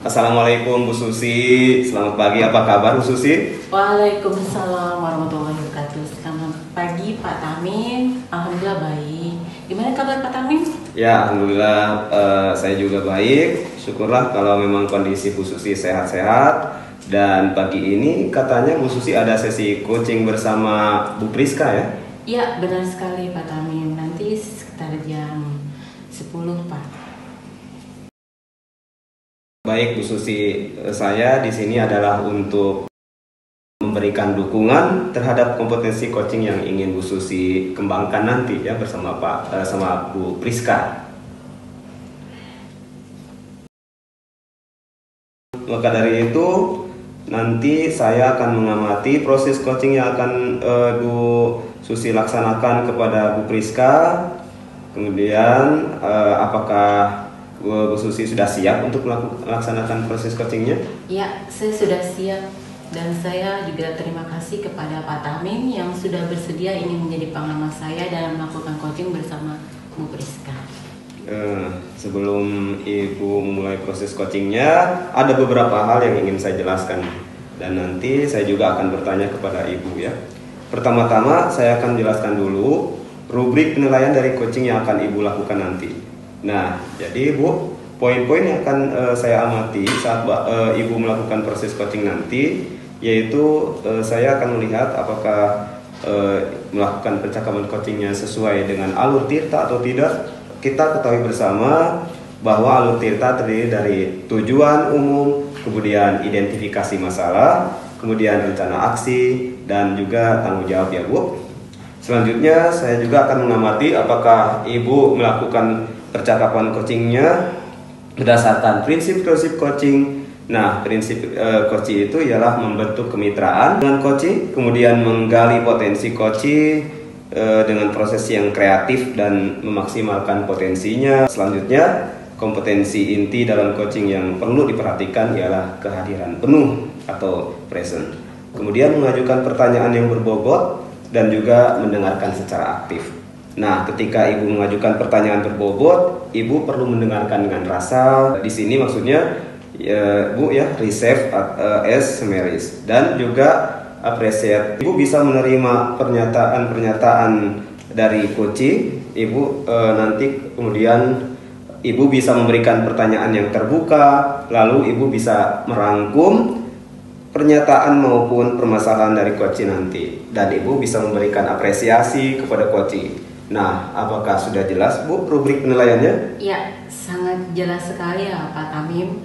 Assalamualaikum Bu Susi, selamat pagi, apa kabar Bu Susi? Waalaikumsalam warahmatullahi wabarakatuh. Selamat pagi Pak Tamim. Alhamdulillah baik. Gimana kabar Pak Tamim? Ya, Alhamdulillah saya juga baik. Syukurlah kalau memang kondisi Bu Susi sehat-sehat. Dan pagi ini katanya Bu Susi ada sesi coaching bersama Bu Priska ya? Ya, benar sekali Pak Tamim. Nanti sekitar jam 10 Pak. Baik Bu Susi, saya di sini adalah untuk memberikan dukungan terhadap kompetensi coaching yang ingin Bu Susi kembangkan nanti ya bersama sama Bu Priska. Maka dari itu nanti saya akan mengamati proses coaching yang akan Bu Susi laksanakan kepada Bu Priska. Kemudian apakah Bu Susi sudah siap untuk melaksanakan proses coachingnya? Ya, saya sudah siap. Dan saya juga terima kasih kepada Pak Tamim yang sudah bersedia ingin menjadi pengamat saya dalam melakukan coaching bersama Bu Priska. Sebelum Ibu memulai proses coachingnya, ada beberapa hal yang ingin saya jelaskan. Dan nanti saya juga akan bertanya kepada Ibu ya. Pertama-tama saya akan jelaskan dulu rubrik penilaian dari coaching yang akan Ibu lakukan nanti. Nah, jadi Bu, poin-poin yang akan saya amati saat Ibu melakukan proses coaching nanti, yaitu saya akan melihat apakah melakukan percakapan coachingnya sesuai dengan alur tirta atau tidak. Kita ketahui bersama bahwa alur tirta terdiri dari tujuan umum, kemudian identifikasi masalah, kemudian rencana aksi, dan juga tanggung jawab ya Bu. Selanjutnya saya juga akan mengamati apakah Ibu melakukan percakapan coachingnya berdasarkan prinsip-prinsip coaching. Nah, prinsip coaching itu ialah membentuk kemitraan dengan coaching, kemudian menggali potensi coaching dengan proses yang kreatif dan memaksimalkan potensinya. Selanjutnya, kompetensi inti dalam coaching yang perlu diperhatikan ialah kehadiran penuh atau present. Kemudian mengajukan pertanyaan yang berbobot dan juga mendengarkan secara aktif. Nah, ketika Ibu mengajukan pertanyaan berbobot, Ibu perlu mendengarkan dengan rasa. Di sini maksudnya Bu ya, receive as semeris, dan juga appreciate. Ibu bisa menerima pernyataan-pernyataan dari coaching. Ibu nanti kemudian Ibu bisa memberikan pertanyaan yang terbuka, lalu Ibu bisa merangkum pernyataan maupun permasalahan dari coaching nanti, dan Ibu bisa memberikan apresiasi kepada coaching. Nah, apakah sudah jelas Bu rubrik penilaiannya? Ya, sangat jelas sekali ya Pak Tamim.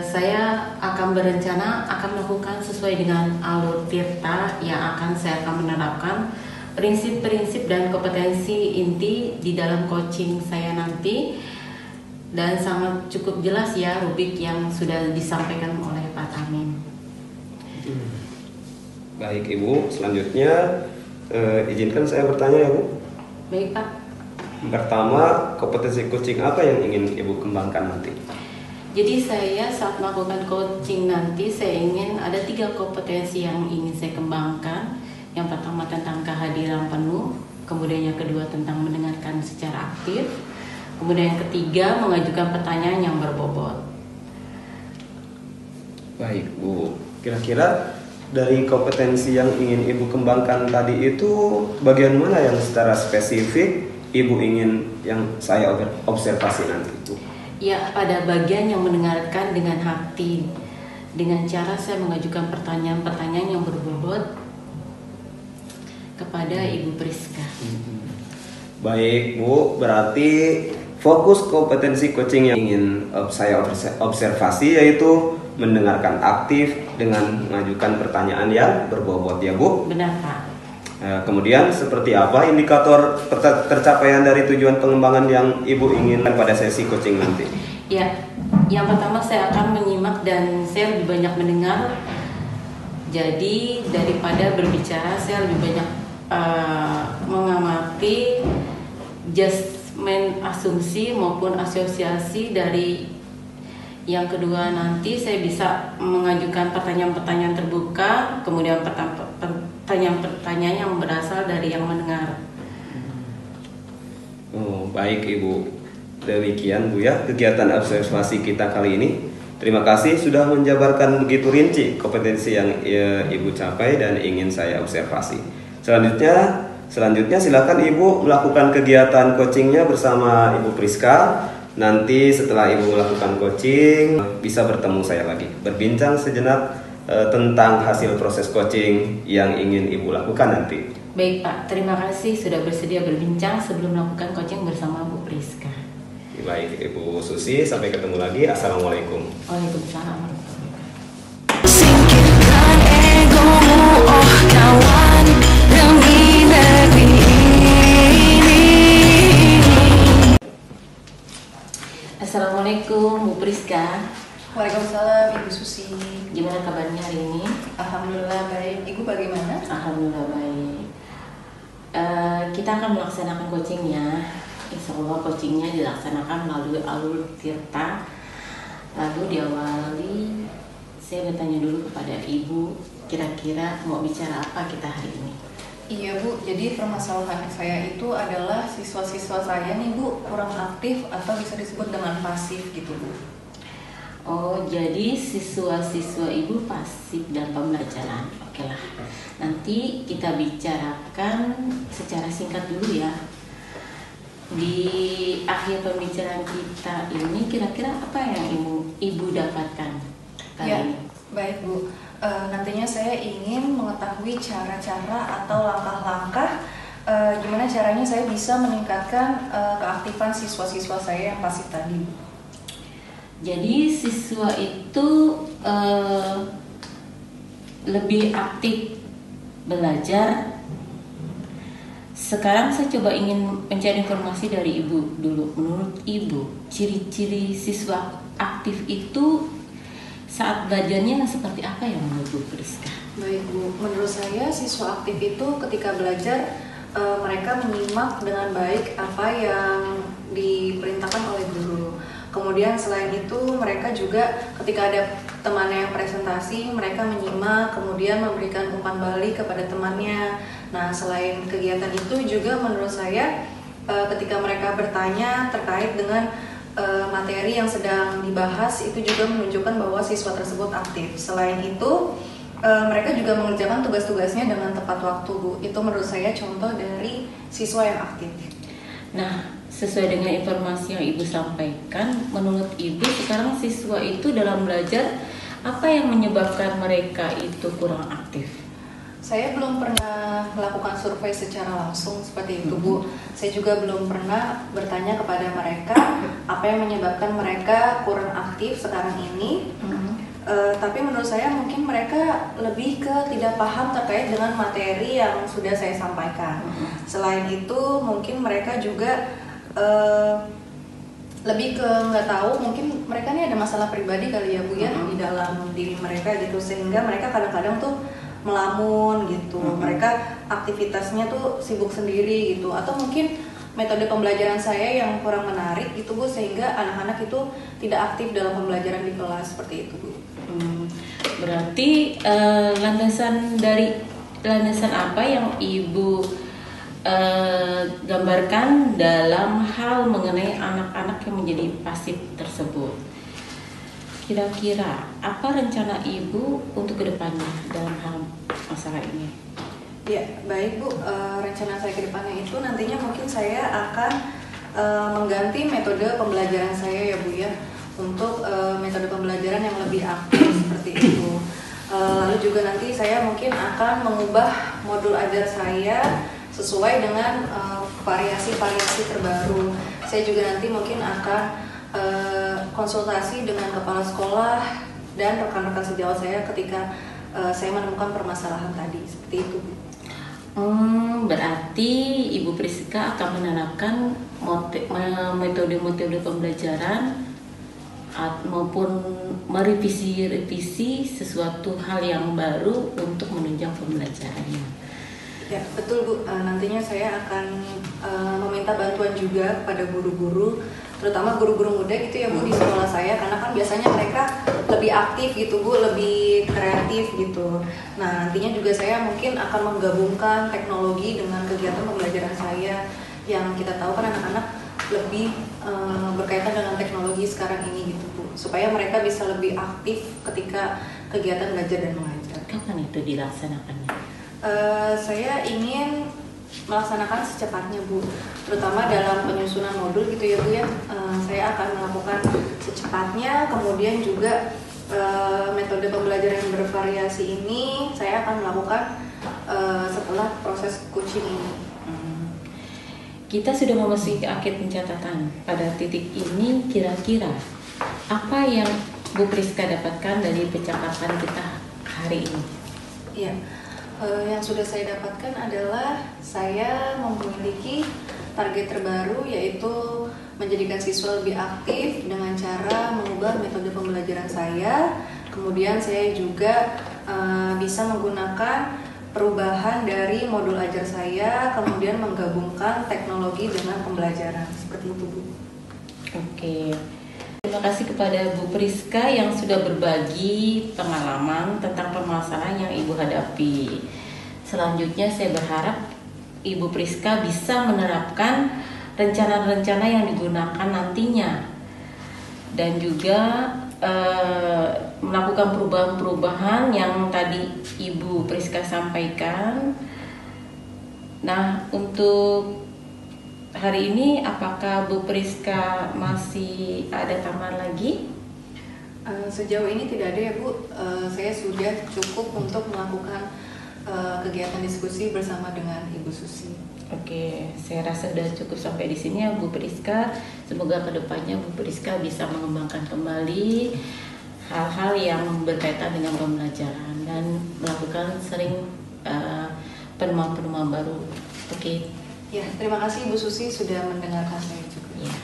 Saya akan berencana akan melakukan sesuai dengan alur tirta yang saya akan menerapkan prinsip-prinsip dan kompetensi inti di dalam coaching saya nanti, dan sangat cukup jelas ya rubrik yang sudah disampaikan oleh Pak Tamim. Baik Ibu, selanjutnya izinkan saya bertanya ya Bu. Baik Pak. Pertama, kompetensi coaching apa yang ingin Ibu kembangkan nanti? Jadi saya saat melakukan coaching nanti saya ingin ada 3 kompetensi yang ingin saya kembangkan. Yang pertama tentang kehadiran penuh, kemudian yang kedua tentang mendengarkan secara aktif, kemudian yang ketiga mengajukan pertanyaan yang berbobot. Baik Bu, kira-kira dari kompetensi yang ingin Ibu kembangkan tadi itu bagian mana yang secara spesifik Ibu ingin yang saya observasi nanti Bu? Ya, pada bagian yang mendengarkan dengan hati, dengan cara saya mengajukan pertanyaan-pertanyaan yang berbobot kepada Ibu Priska. Baik Bu, berarti fokus kompetensi coaching yang ingin saya observasi yaitu mendengarkan aktif dengan mengajukan pertanyaan yang berbobot ya Bu. Benar Pak. Kemudian seperti apa indikator tercapaian dari tujuan pengembangan yang Ibu inginkan pada sesi coaching nanti? Ya, yang pertama saya akan menyimak dan saya lebih banyak mendengar. Jadi daripada berbicara saya lebih banyak mengamati judgement, asumsi maupun asosiasi dari. Yang kedua nanti saya bisa mengajukan pertanyaan-pertanyaan terbuka, kemudian pertanyaan-pertanyaan yang berasal dari yang mendengar. Oh, baik Ibu. Demikian Bu ya kegiatan observasi kita kali ini. Terima kasih sudah menjabarkan begitu rinci kompetensi yang Ibu capai dan ingin saya observasi. Selanjutnya silakan Ibu melakukan kegiatan coachingnya bersama Ibu Priska. Nanti setelah Ibu melakukan coaching bisa bertemu saya lagi, berbincang sejenak tentang hasil proses coaching yang ingin Ibu lakukan nanti. Baik Pak, terima kasih sudah bersedia berbincang sebelum melakukan coaching bersama Bu Priska. Baik Ibu Susi, sampai ketemu lagi. Assalamualaikum. Waalaikumsalam. Singkirkan egomu, oh kawan, demi negeri ini. Assalamualaikum Bu Priska. Waalaikumsalam Ibu Susi. Gimana kabarnya hari ini? Alhamdulillah baik. Ibu bagaimana? Alhamdulillah baik. Kita akan melaksanakan coachingnya. Insya Allah coachingnya dilaksanakan melalui alur tirta. Lalu diawali saya bertanya dulu kepada Ibu, kira-kira mau bicara apa kita hari ini? Iya Bu, jadi permasalahan saya itu adalah siswa-siswa saya nih Bu kurang aktif atau bisa disebut dengan pasif gitu Bu. Oh, jadi siswa-siswa Ibu pasif dalam pembelajaran. Oke lah. Nanti kita bicarakan secara singkat dulu ya. Di akhir pembicaraan kita ini kira-kira apa yang Ibu dapatkan kali Ya, ini? baik Bu. Nantinya saya ingin mengetahui cara-cara atau langkah-langkah gimana caranya saya bisa meningkatkan keaktifan siswa-siswa saya yang pasif tadi Bu. Jadi siswa itu lebih aktif belajar. Sekarang saya coba ingin mencari informasi dari Ibu dulu. Menurut Ibu, ciri-ciri siswa aktif itu saat belajarnya seperti apa ya menurut Bu Priska? Baik Bu, menurut saya siswa aktif itu ketika belajar mereka menyimak dengan baik apa yang diperintahkan oleh guru. Kemudian selain itu mereka juga ketika ada temannya yang presentasi mereka menyimak kemudian memberikan umpan balik kepada temannya. Nah selain kegiatan itu juga menurut saya ketika mereka bertanya terkait dengan materi yang sedang dibahas itu juga menunjukkan bahwa siswa tersebut aktif. Selain itu mereka juga mengerjakan tugas-tugasnya dengan tepat waktu Bu. Itu menurut saya contoh dari siswa yang aktif. Nah, sesuai dengan informasi yang Ibu sampaikan, menurut Ibu sekarang siswa itu dalam belajar apa yang menyebabkan mereka itu kurang aktif? Saya belum pernah melakukan survei secara langsung seperti itu Bu. Saya juga belum pernah bertanya kepada mereka apa yang menyebabkan mereka kurang aktif sekarang ini. Tapi menurut saya mungkin mereka lebih ke tidak paham terkait dengan materi yang sudah saya sampaikan. Selain itu mungkin mereka juga lebih ke nggak tahu, mungkin mereka ini ada masalah pribadi kali ya Bu ya di dalam diri mereka gitu, sehingga mereka kadang-kadang tuh melamun gitu. Mereka aktivitasnya tuh sibuk sendiri gitu, atau mungkin metode pembelajaran saya yang kurang menarik gitu Bu, sehingga anak-anak itu tidak aktif dalam pembelajaran di kelas seperti itu Bu. Berarti landasan apa yang Ibu gambarkan dalam hal mengenai anak-anak yang menjadi pasif tersebut? Kira-kira apa rencana Ibu untuk kedepannya dalam hal masalah ini? Ya, baik Bu. Rencana saya ke depannya itu nantinya mungkin saya akan mengganti metode pembelajaran saya ya Bu ya, untuk metode pembelajaran yang lebih aktif seperti itu. Lalu juga nanti saya mungkin akan mengubah modul ajar saya sesuai dengan variasi-variasi terbaru. Saya juga nanti mungkin akan konsultasi dengan kepala sekolah dan rekan-rekan sejawat saya ketika saya menemukan permasalahan tadi seperti itu Bu. Berarti Ibu Priska akan menerapkan metode-metode pembelajaran maupun merevisi sesuatu hal yang baru untuk menunjang pembelajarannya. Ya betul Bu, nantinya saya akan meminta bantuan juga kepada guru-guru, terutama guru-guru muda gitu ya Bu di sekolah saya, karena kan biasanya mereka lebih aktif gitu Bu, lebih kreatif gitu. Nah nantinya juga saya mungkin akan menggabungkan teknologi dengan kegiatan pembelajaran saya, yang kita tahu kan anak-anak lebih berkaitan dengan teknologi sekarang ini gitu Bu, supaya mereka bisa lebih aktif ketika kegiatan belajar dan mengajar. Kapan itu dilaksanakannya? Saya ingin melaksanakan secepatnya Bu, terutama dalam penyusunan modul gitu ya Bu ya. Saya akan melakukan secepatnya, kemudian juga metode pembelajaran yang bervariasi ini saya akan melakukan setelah proses coaching ini. Kita sudah memasuki akhir pencatatan. Pada titik ini kira-kira apa yang Bu Priska dapatkan dari percakapan kita hari ini? Iya, yang sudah saya dapatkan adalah saya memiliki target terbaru, yaitu menjadikan siswa lebih aktif dengan cara mengubah metode pembelajaran saya. Kemudian saya juga bisa menggunakan perubahan dari modul ajar saya, kemudian menggabungkan teknologi dengan pembelajaran. Seperti itu Bu. Oke. Terima kasih kepada Bu Priska yang sudah berbagi pengalaman tentang permasalahan yang Ibu hadapi. Selanjutnya saya berharap Ibu Priska bisa menerapkan rencana-rencana yang digunakan nantinya dan juga melakukan perubahan-perubahan yang tadi Ibu Priska sampaikan. Nah, untuk hari ini apakah Bu Priska masih ada tambahan lagi? Sejauh ini tidak ada ya Bu, saya sudah cukup untuk melakukan kegiatan diskusi bersama dengan Ibu Susi. Oke, saya rasa sudah cukup sampai di sini ya Bu Priska. Semoga kedepannya Bu Priska bisa mengembangkan kembali hal-hal yang berkaitan dengan pembelajaran dan melakukan sering penemuan-penemuan baru. Oke. Ya, terima kasih Ibu Susi sudah mendengarkan saya juga. Ya.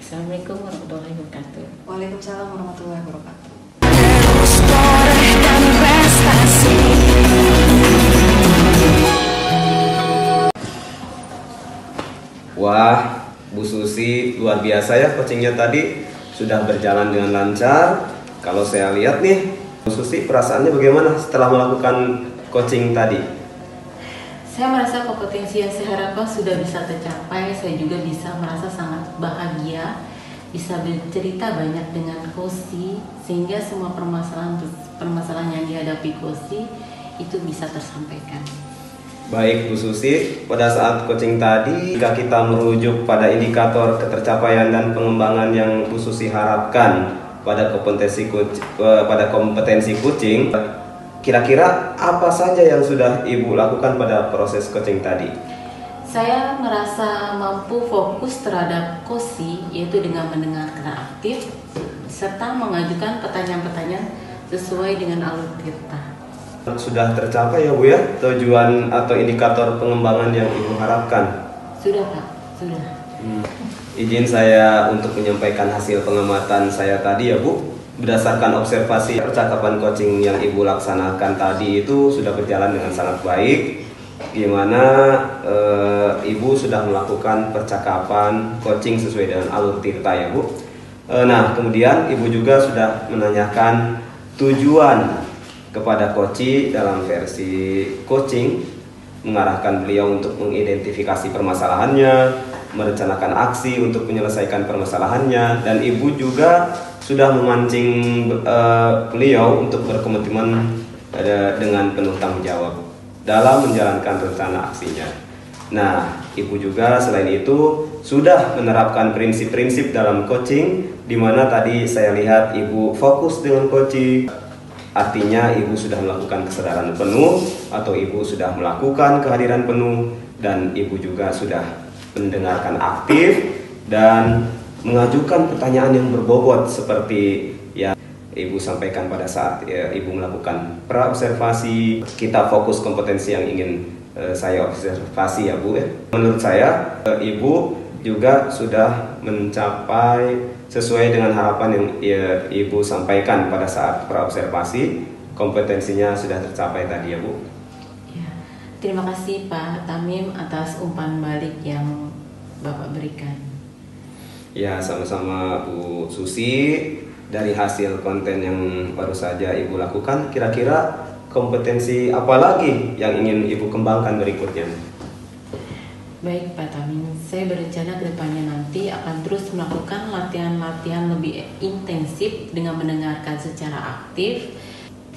Assalamualaikum warahmatullahi wabarakatuh. Waalaikumsalam warahmatullahi wabarakatuh. Terus torehkan prestasi. Wah, Bu Susi luar biasa ya coachingnya tadi, sudah berjalan dengan lancar. Kalau saya lihat nih, Bu Susi perasaannya bagaimana setelah melakukan coaching tadi? Saya merasa kompetensi yang saya harapkan sudah bisa tercapai. Saya juga bisa merasa sangat bahagia, bisa bercerita banyak dengan Kosi, sehingga semua permasalahan yang dihadapi Kosi itu bisa tersampaikan. Baik Bu Susi, pada saat coaching tadi, jika kita merujuk pada indikator ketercapaian dan pengembangan yang Bu Susi harapkan pada kompetensi coaching, kira-kira apa saja yang sudah Ibu lakukan pada proses coaching tadi? Saya merasa mampu fokus terhadap Kosi, yaitu dengan mendengarkan aktif, serta mengajukan pertanyaan-pertanyaan sesuai dengan alur tirta. Sudah tercapai ya Bu ya, tujuan atau indikator pengembangan yang Ibu harapkan? Sudah Pak, sudah. Izin saya untuk menyampaikan hasil pengamatan saya tadi ya Bu. Berdasarkan observasi percakapan coaching yang Ibu laksanakan tadi itu sudah berjalan dengan sangat baik, gimana Ibu sudah melakukan percakapan coaching sesuai dengan alur tirta ya Bu. Nah kemudian Ibu juga sudah menanyakan tujuan kepada Koci dalam versi coaching, mengarahkan beliau untuk mengidentifikasi permasalahannya, merencanakan aksi untuk menyelesaikan permasalahannya, dan Ibu juga sudah memancing beliau untuk berkomitmen dengan penuh tanggung jawab dalam menjalankan rencana aksinya. Nah, Ibu juga selain itu sudah menerapkan prinsip-prinsip dalam coaching, di mana tadi saya lihat Ibu fokus dengan coaching. Artinya Ibu sudah melakukan kesadaran penuh atau Ibu sudah melakukan kehadiran penuh, dan Ibu juga sudah mendengarkan aktif dan mengajukan pertanyaan yang berbobot seperti yang Ibu sampaikan pada saat Ibu melakukan pra-observasi. Kita fokus kompetensi yang ingin saya observasi ya Bu ya. Menurut saya Ibu juga sudah mencapai sesuai dengan harapan yang Ibu sampaikan pada saat pra-observasi. Kompetensinya sudah tercapai tadi ya Bu. Ya, terima kasih Pak Tamim atas umpan balik yang Bapak berikan. Ya, sama-sama Bu Susi. Dari hasil konten yang baru saja Ibu lakukan, kira-kira kompetensi apa lagi yang ingin Ibu kembangkan berikutnya? Baik Pak Tamin, saya berencana ke depannya nanti akan terus melakukan latihan-latihan lebih intensif dengan mendengarkan secara aktif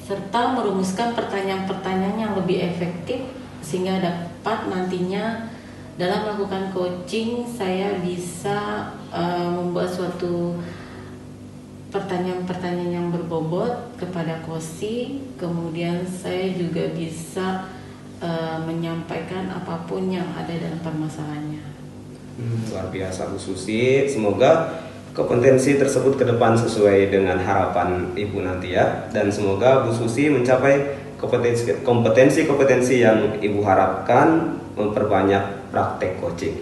serta merumuskan pertanyaan-pertanyaan yang lebih efektif sehingga dapat nantinya dalam melakukan coaching saya bisa membuat suatu pertanyaan-pertanyaan yang berbobot kepada Kosi, kemudian saya juga bisa menyampaikan apapun yang ada dalam permasalahannya. Luar biasa Bu Susi, semoga kompetensi tersebut ke depan sesuai dengan harapan Ibu nanti ya, dan semoga Bu Susi mencapai kompetensi yang Ibu harapkan, memperbanyak praktek coaching.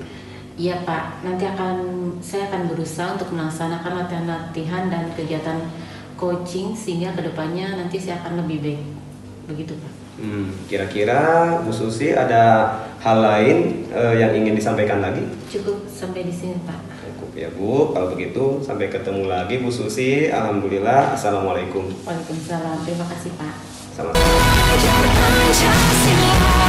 Iya Pak, nanti saya akan berusaha untuk melaksanakan latihan-latihan dan kegiatan coaching sehingga kedepannya nanti saya akan lebih baik. Begitu Pak. Kira-kira Bu Susi ada hal lain yang ingin disampaikan lagi? Cukup sampai di sini Pak. Cukup ya Bu, kalau begitu sampai ketemu lagi Bu Susi. Alhamdulillah, Assalamualaikum. Waalaikumsalam, terima kasih Pak. Sama-sama. Pancasila.